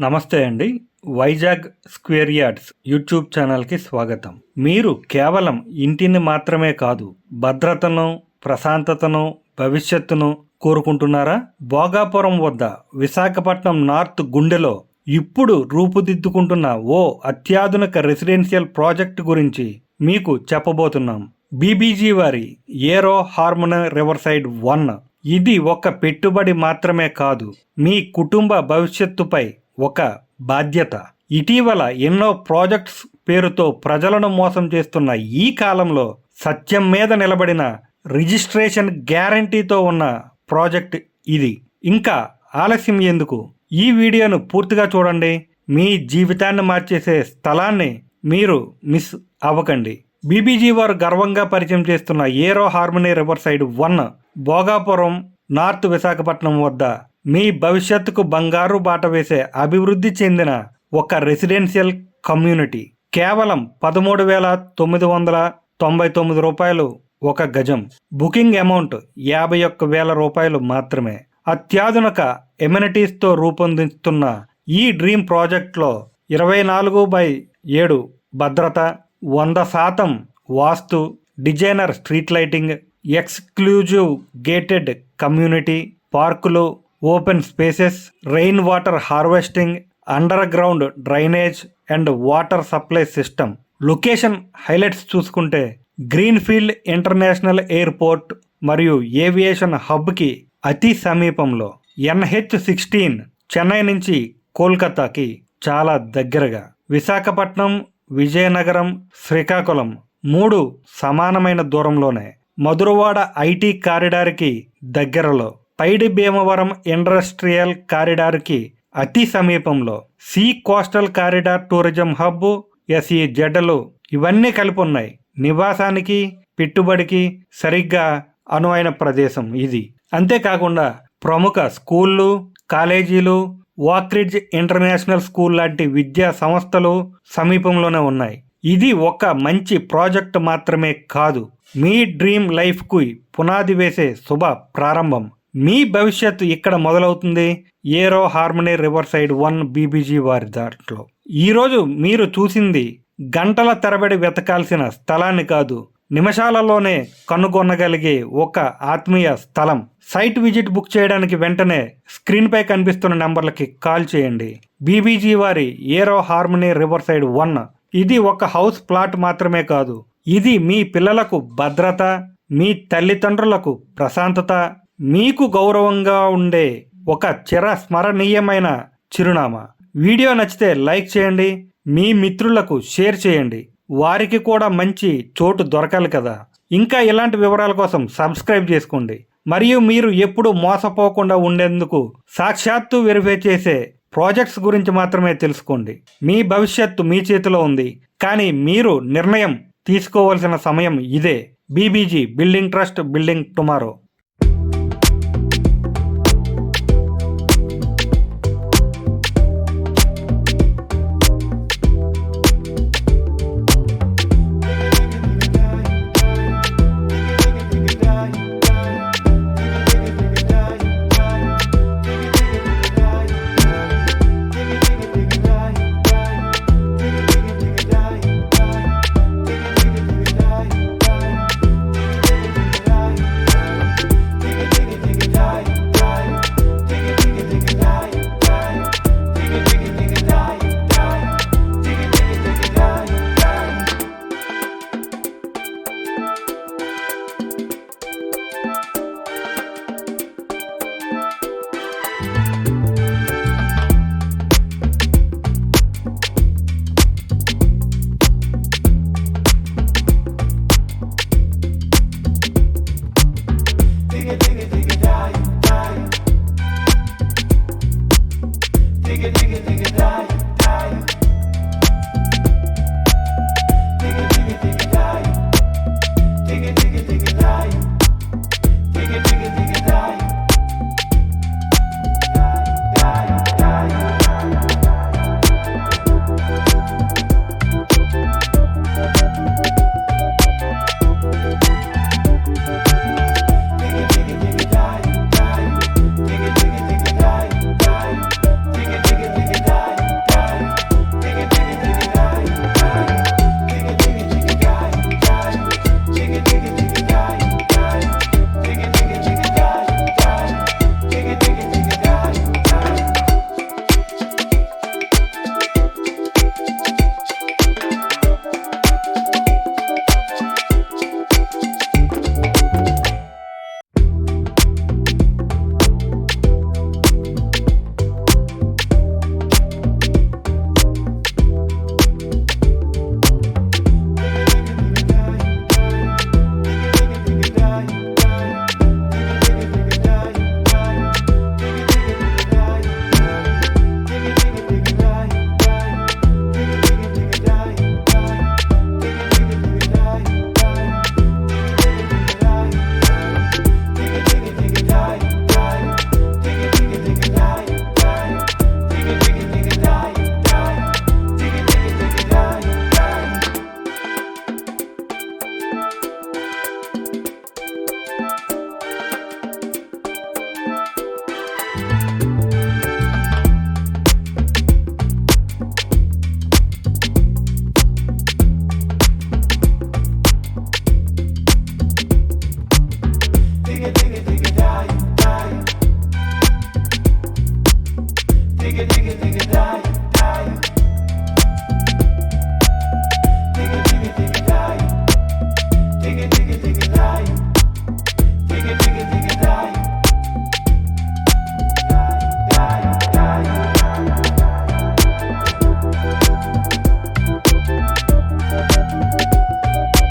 నమస్తే అండి. Vizag square yards YouTube ఛానల్కి స్వాగతం. మీరు కేవలం ఇంటిని మాత్రమే కాదు, భద్రతను, ప్రశాంతతను, భవిష్యత్తును కోరుకుంటున్నారా? భోగాపురం వద్ద విశాఖపట్నం నార్త్ గుండెలో ఇప్పుడు రూపుదిద్దుకుంటున్న ఓ అత్యాధునిక రెసిడెన్షియల్ ప్రాజెక్టు గురించి మీకు చెప్పబోతున్నాం. బీబీజీ వారి ఏరో హార్మోని రివర్సైడ్ 1. ఇది ఒక పెట్టుబడి మాత్రమే కాదు, మీ కుటుంబ భవిష్యత్తుపై ఒక బాధ్యత. ఇటీవల ఎన్నో ప్రాజెక్ట్స్ పేరుతో ప్రజలను మోసం చేస్తున్న ఈ కాలంలో సత్యం మీద నిలబడిన రిజిస్ట్రేషన్ గ్యారంటీతో ఉన్న ప్రాజెక్ట్ ఇది. ఇంకా ఆలస్యం ఎందుకు? ఈ వీడియోను పూర్తిగా చూడండి. మీ జీవితాన్ని మార్చేసే స్థలాన్ని మీరు మిస్ అవ్వకండి. బీబీజీ వారు గర్వంగా పరిచయం చేస్తున్న Aero Harmony Riverside 1 Bhogapuram north Visakhapatnam వద్ద మీ భవిష్యత్తుకు బంగారు బాట వేసే అభివృద్ధి చెందిన ఒక రెసిడెన్షియల్ కమ్యూనిటీ. కేవలం 13,999 రూపాయలు ఒక గజం. బుకింగ్ అమౌంట్ 51,000 రూపాయలు మాత్రమే. అత్యాధునిక ఎమ్యూనిటీస్తో రూపొందిస్తున్న ఈ డ్రీమ్ ప్రాజెక్ట్లో 24/7 భద్రత, 100% vastu, designer street lighting, exclusive gated community, పార్కులు, open spaces, rain water harvesting, under ground drainage and water supply system. Location highlights చూసుకుంటే గ్రీన్ఫీల్డ్ ఇంటర్నేషనల్ ఎయిర్పోర్ట్ మరియు ఏవియేషన్ హబ్కి అతి సమీపంలో, NH16 చెన్నై నుంచి కోల్కతాకి చాలా దగ్గరగా, విశాఖపట్నం, విజయనగరం, శ్రీకాకుళం 3 సమానమైన దూరంలోనే, మధురవాడ ఐటీ కారిడార్కి దగ్గరలో, పైడి భీమవరం ఇండస్ట్రియల్ కారిడార్కి అతి సమీపంలో, sea coastal corridor tourism hub, SEZలు ఇవన్నీ కలిపి ఉన్నాయి. నివాసానికి, పెట్టుబడికి సరిగ్గా అనువైన ప్రదేశం ఇది. అంతేకాకుండా ప్రముఖ స్కూళ్ళు, కాలేజీలు, వాక్రిడ్జ్ ఇంటర్నేషనల్ స్కూల్ లాంటి విద్యా సంస్థలు సమీపంలోనే ఉన్నాయి. ఇది ఒక మంచి ప్రాజెక్ట్ మాత్రమే కాదు, మీ డ్రీమ్ లైఫ్కు పునాది వేసే శుభ ప్రారంభం. మీ భవిష్యత్తు ఇక్కడ మొదలవుతుంది. ఏరో హార్మోని రివర్సైడ్ 1 బీబీజీ వారి దాంట్లో ఈరోజు మీరు చూసింది గంటల తరబడి వెతకాల్సిన స్థలాన్ని కాదు, నిమిషాలలోనే కనుగొనగలిగే ఒక ఆత్మీయ స్థలం. సైట్ విజిట్ బుక్ చేయడానికి వెంటనే స్క్రీన్పై కనిపిస్తున్న నెంబర్లకి కాల్ చేయండి. బీబీజీ వారి ఏరో హార్మోని రివర్సైడ్ 1 ఇది ఒక హౌస్ ప్లాట్ మాత్రమే కాదు, ఇది మీ పిల్లలకు భద్రత, మీ తల్లిదండ్రులకు ప్రశాంతత, మీకు గౌరవంగా ఉండే ఒక చిరస్మరణీయమైన చిరునామా. వీడియో నచ్చితే లైక్ చేయండి, మీ మిత్రులకు షేర్ చేయండి, వారికి కూడా మంచి చోటు దొరకాలి కదా. ఇంకా ఇలాంటి వివరాల కోసం సబ్స్క్రైబ్ చేసుకోండి. మరియు మీరు ఎప్పుడు మోసపోకుండా ఉండేందుకు సాక్షాత్తు వెరిఫై చేసే ప్రాజెక్ట్స్ గురించి మాత్రమే తెలుసుకోండి. మీ భవిష్యత్తు మీ చేతిలో ఉంది, కానీ మీరు నిర్ణయం తీసుకోవాల్సిన సమయం ఇదే. BBG building trust, building tomorrow. Digga, digga, digga, die.